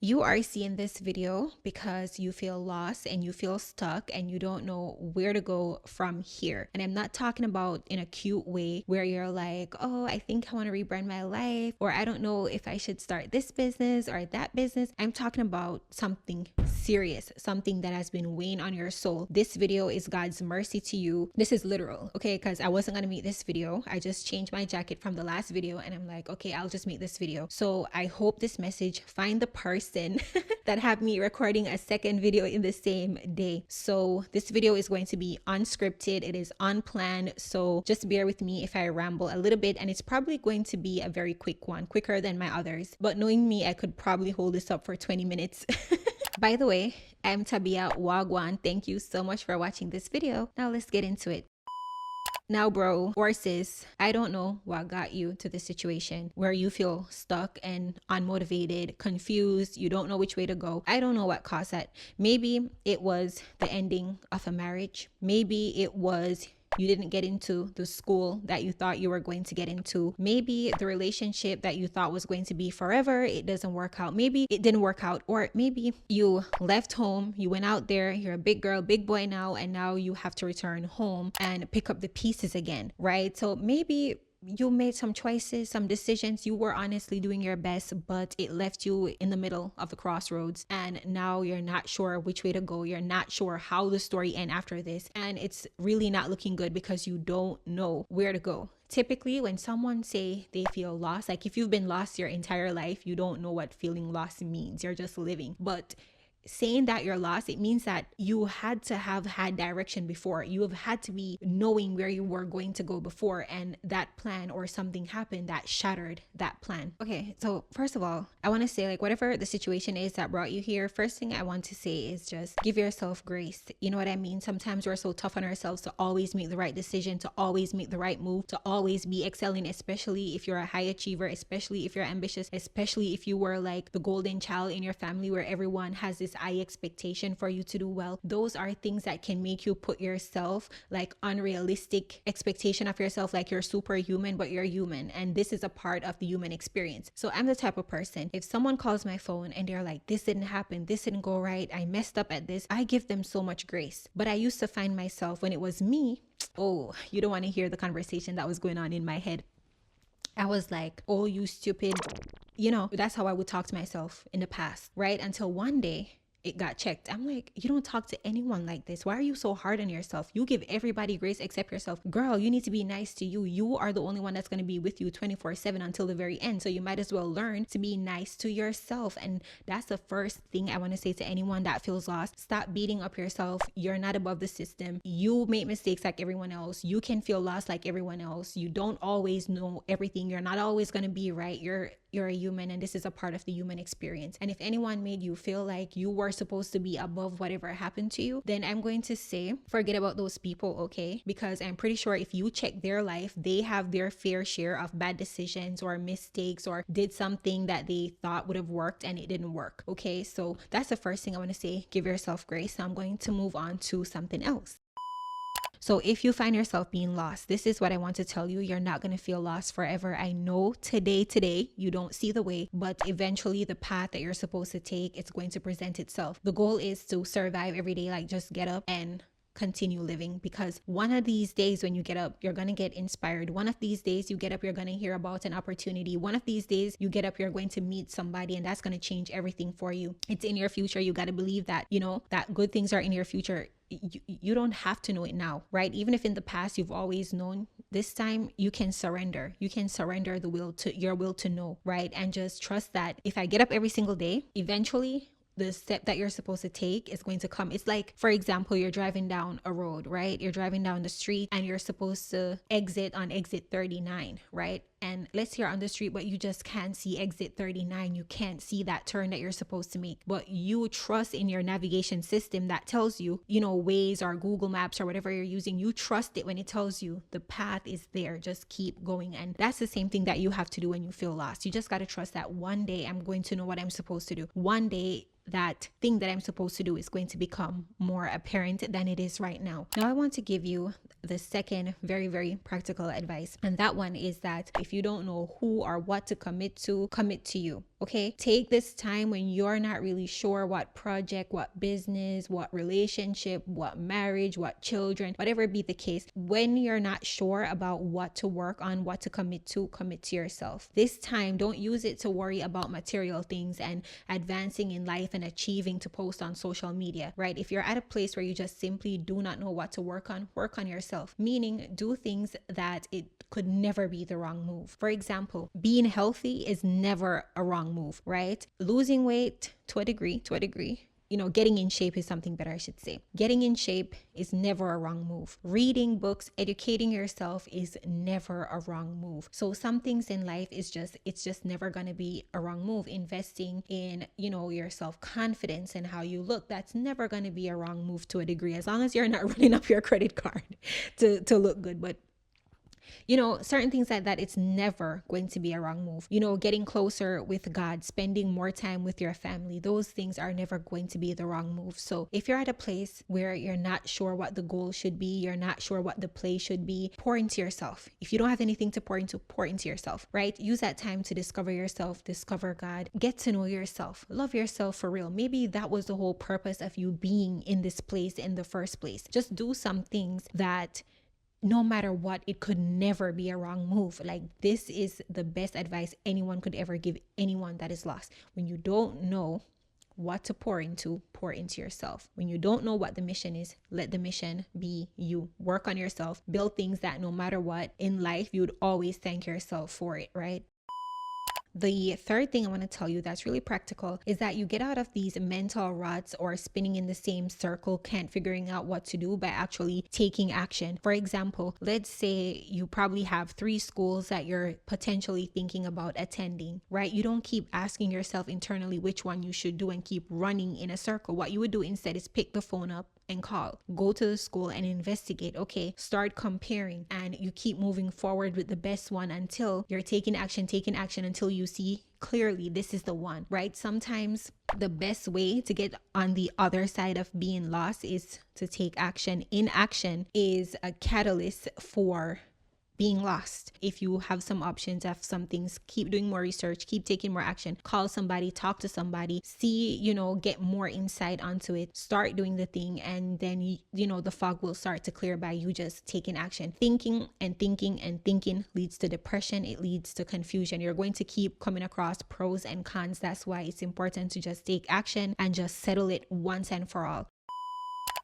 You are seeing this video because you feel lost and you feel stuck and you don't know where to go from here. And I'm not talking about in a cute way where you're like, oh, I think I want to rebrand my life, or I don't know if I should start this business or that business. I'm talking about something serious, something that has been weighing on your soul. This video is God's mercy to you. This is literal, okay? Because I wasn't going to make this video. I just changed my jacket from the last video and I'm like, okay, I'll just make this video. So I hope this message find the person that have me recording a second video in the same day. So this video is going to be unscripted. It is unplanned. So just bear with me if I ramble a little bit, and it's probably going to be a very quick one, quicker than my others. But knowing me, I could probably hold this up for 20 minutes. By the way, I'm Tabia Wagwan. Thank you so much for watching this video. Now let's get into it. Now, bro or sis, I don't know what got you to this situation where you feel stuck and unmotivated, confused, you don't know which way to go. I don't know what caused that. Maybe it was the ending of a marriage. Maybe it was you didn't get into the school that you thought you were going to get into. Maybe the relationship that you thought was going to be forever, it doesn't work out. Maybe it didn't work out. Or maybe you left home, you went out there, you're a big girl, big boy now, and now you have to return home and pick up the pieces again, right? So maybe you made some choices, some decisions. You were honestly doing your best, but it left you in the middle of the crossroads. And now you're not sure which way to go. You're not sure how the story ends after this. And it's really not looking good because you don't know where to go. Typically, when someone say they feel lost, like if you've been lost your entire life, you don't know what feeling lost means. You're just living. But saying that you're lost, it means that you had to have had direction before. You have had to be knowing where you were going to go before, and that plan or something happened that shattered that plan. Okay, so first of all, I want to say, like, whatever the situation is that brought you here, first thing I want to say is just give yourself grace. You know what I mean? Sometimes we're so tough on ourselves to always make the right decision, to always make the right move, to always be excelling, especially if you're a high achiever, especially if you're ambitious, especially if you were like the golden child in your family where everyone has this high expectation for you to do well. Those are things that can make you put yourself like unrealistic expectation of yourself, like you're superhuman, but you're human, and this is a part of the human experience. So I'm the type of person, if someone calls my phone and they're like, this didn't happen, this didn't go right, I messed up at this, I give them so much grace. But I used to find myself when it was me, oh, you don't want to hear the conversation that was going on in my head. I was like, oh, you stupid. You know, that's how I would talk to myself in the past, right? Until one day it got checked. I'm like, you don't talk to anyone like this. Why are you so hard on yourself? You give everybody grace except yourself. Girl, you need to be nice to you. You are the only one that's going to be with you 24/7 until the very end. So you might as well learn to be nice to yourself. And that's the first thing I want to say to anyone that feels lost. Stop beating up yourself. You're not above the system. You make mistakes like everyone else. You can feel lost like everyone else. You don't always know everything. You're not always going to be right. You're a human, and this is a part of the human experience. And if anyone made you feel like you were supposed to be above whatever happened to you, then I'm going to say forget about those people, okay? Because I'm pretty sure if you check their life, they have their fair share of bad decisions or mistakes, or did something that they thought would have worked and it didn't work, okay? So that's the first thing I want to say. Give yourself grace. So I'm going to move on to something else. So if you find yourself being lost, this is what I want to tell you. You're not going to feel lost forever. I know today, you don't see the way, but eventually the path that you're supposed to take, it's going to present itself. The goal is to survive every day, like just get up and continue living, because one of these days when you get up, you're going to get inspired. One of these days you get up, you're going to hear about an opportunity. One of these days you get up, you're going to meet somebody, and that's going to change everything for you. It's in your future. You got to believe that, you know, that good things are in your future. You don't have to know it now, right? Even if in the past you've always known, this time you can surrender. You can surrender the will to your will to know, right? And just trust that if I get up every single day, eventually the step that you're supposed to take is going to come. It's like, for example, you're driving down a road, right? You're driving down the street and you're supposed to exit on exit 39, right? And let's say you're on the street, but you just can't see exit 39. You can't see that turn that you're supposed to make. But you trust in your navigation system that tells you, you know, Waze or Google Maps or whatever you're using. You trust it when it tells you the path is there. Just keep going. And that's the same thing that you have to do when you feel lost. You just got to trust that one day I'm going to know what I'm supposed to do. One day that thing that I'm supposed to do is going to become more apparent than it is right now. Now I want to give you the second very, very practical advice. And that one is that if if you don't know who or what to commit to you. Okay, take this time when you're not really sure what project, what business, what relationship, what marriage, what children, whatever be the case. When you're not sure about what to work on, what to commit to yourself. This time, don't use it to worry about material things and advancing in life and achieving to post on social media, right? If you're at a place where you just simply do not know what to work on yourself, meaning do things that it could never be the wrong move. For example, being healthy is never a wrong move, right? Losing weight to a degree, getting in shape is something better, I should say. Getting in shape is never a wrong move. Reading books, educating yourself is never a wrong move. So some things in life it's just never going to be a wrong move. Investing in, your self-confidence and how you look, that's never going to be a wrong move to a degree, as long as you're not running up your credit card to look good. But certain things like that, it's never going to be a wrong move. Getting closer with God, spending more time with your family, those things are never going to be the wrong move. So if you're at a place where you're not sure what the goal should be, you're not sure what the play should be, pour into yourself. If you don't have anything to pour into yourself, right? Use that time to discover yourself, discover God, get to know yourself, love yourself for real. Maybe that was the whole purpose of you being in this place in the first place. Just do some things that no matter what, it could never be a wrong move. Like, this is the best advice anyone could ever give anyone that is lost. When you don't know what to pour into yourself. When you don't know what the mission is, let the mission be you. Work on yourself, build things that no matter what in life, you would always thank yourself for it, right? The third thing I want to tell you that's really practical is that you get out of these mental ruts or spinning in the same circle, can't figuring out what to do, by actually taking action. For example, let's say you probably have 3 schools that you're potentially thinking about attending, right? You don't keep asking yourself internally which one you should do and keep running in a circle. What you would do instead is pick the phone up and call, go to the school and investigate. Okay, start comparing, and you keep moving forward with the best one until you're taking action until you see clearly this is the one, right? Sometimes the best way to get on the other side of being lost is to take action. Inaction is a catalyst for being lost. If you have some options, have some things, keep doing more research, keep taking more action, call somebody, talk to somebody, see, get more insight onto it, start doing the thing, and then, the fog will start to clear by you just taking action. Thinking leads to depression. It leads to confusion. You're going to keep coming across pros and cons. That's why it's important to just take action and just settle it once and for all.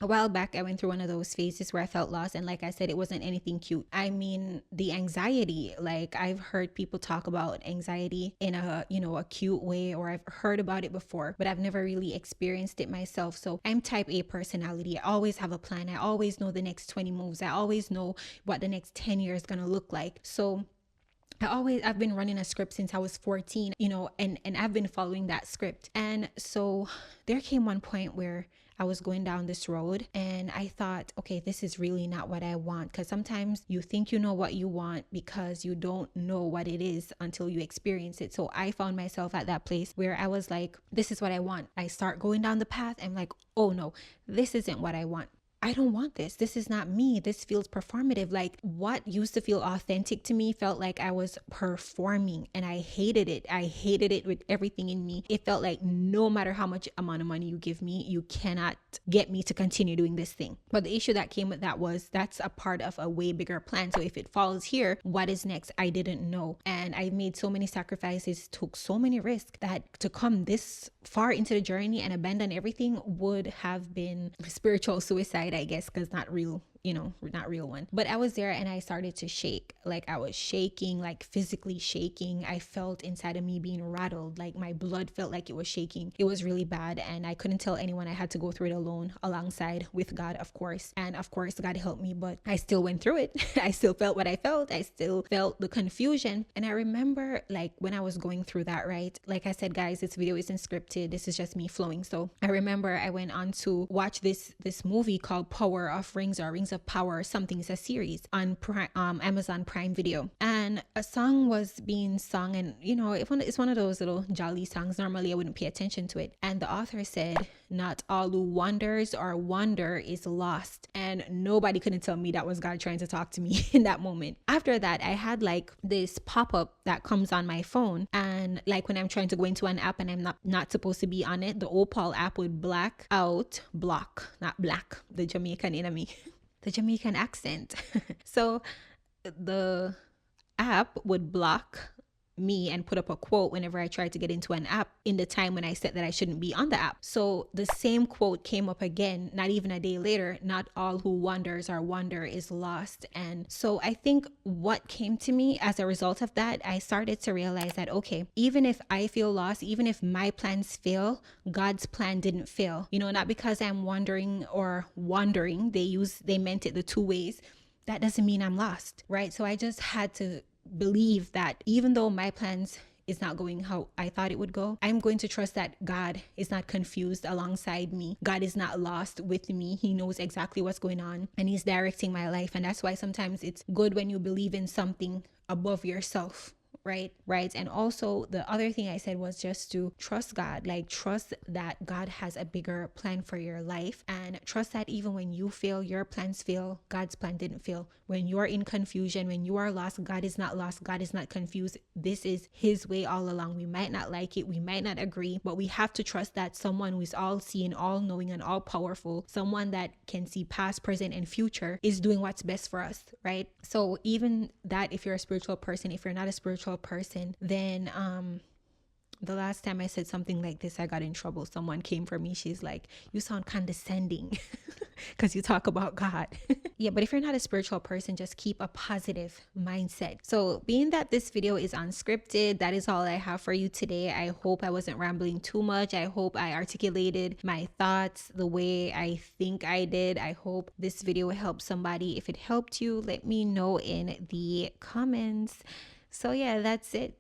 A while back, I went through one of those phases where I felt lost. And like I said, it wasn't anything cute. I mean, the anxiety, like I've heard people talk about anxiety in a cute way, or I've heard about it before, but I've never really experienced it myself. So I'm type A personality. I always have a plan. I always know the next 20 moves. I always know what the next 10 years is going to look like. So I've been running a script since I was 14, and I've been following that script. And so there came one point where I was going down this road and I thought, okay, this is really not what I want. Because sometimes you think you know what you want because you don't know what it is until you experience it. So I found myself at that place where I was like, this is what I want. I start going down the path. I'm like, oh no, this isn't what I want. I don't want this. This is not me. This feels performative. Like what used to feel authentic to me felt like I was performing, and I hated it. I hated it with everything in me. It felt like no matter how much amount of money you give me, you cannot get me to continue doing this thing. But the issue that came with that was that's a part of a way bigger plan. So if it falls here, what is next? I didn't know. And I made so many sacrifices, took so many risks, that to come this far into the journey and abandon everything would have been spiritual suicide, I guess, because not real one. But I was there and I started to shake. Like I was shaking, like physically shaking. I felt inside of me being rattled. Like my blood felt like it was shaking. It was really bad. And I couldn't tell anyone. I had to go through it alone, alongside with God, of course. And of course, God helped me, but I still went through it. I still felt what I felt. I still felt the confusion. And I remember like when I was going through that, right? Like I said, guys, this video isn't scripted. This is just me flowing. So I remember I went on to watch this movie called Power of Rings, or Rings Words of Power or something. It's a series on Amazon Prime Video. And a song was being sung, and it's one of those little jolly songs. Normally I wouldn't pay attention to it. And the author said, "Not all who wonders or wonder is lost." And nobody couldn't tell me that was God trying to talk to me in that moment. After that, I had like this pop-up that comes on my phone, and like when I'm trying to go into an app and I'm not supposed to be on it, the Opal app would block, not black, the Jamaican enemy, the Jamaican accent. So the app would block me and put up a quote whenever I tried to get into an app in the time when I said that I shouldn't be on the app. So the same quote came up again, not even a day later. Not all who wonders or wonder is lost. And so I think what came to me as a result of that, I started to realize that, okay, even if I feel lost, even if my plans fail, God's plan didn't fail. Not because I'm wondering or wandering. They meant it the two ways. That doesn't mean I'm lost, right? So I just had to believe that even though my plans is not going how I thought it would go, I'm going to trust that God is not confused alongside me. God is not lost with me. He knows exactly what's going on, and he's directing my life. And that's why sometimes it's good when you believe in something above yourself. Right. And also the other thing I said was just to trust God, like trust that God has a bigger plan for your life, and trust that even when you fail, your plans fail, God's plan didn't fail. When you're in confusion, when you are lost, God is not lost. God is not confused. This is his way all along. We might not like it. We might not agree, but we have to trust that someone who is all seeing, all knowing, and all powerful, someone that can see past, present, and future, is doing what's best for us. Right. So even that, if you're a spiritual person, if you're not a spiritual person, then the last time I said something like this, I got in trouble. Someone came for me. She's like, "You sound condescending because you talk about God." Yeah, but if you're not a spiritual person, just keep a positive mindset. So being that this video is unscripted, that is all I have for you today. I hope I wasn't rambling too much. I hope I articulated my thoughts the way I think I did. I hope this video helped somebody. If it helped you, let me know in the comments. So yeah, that's it.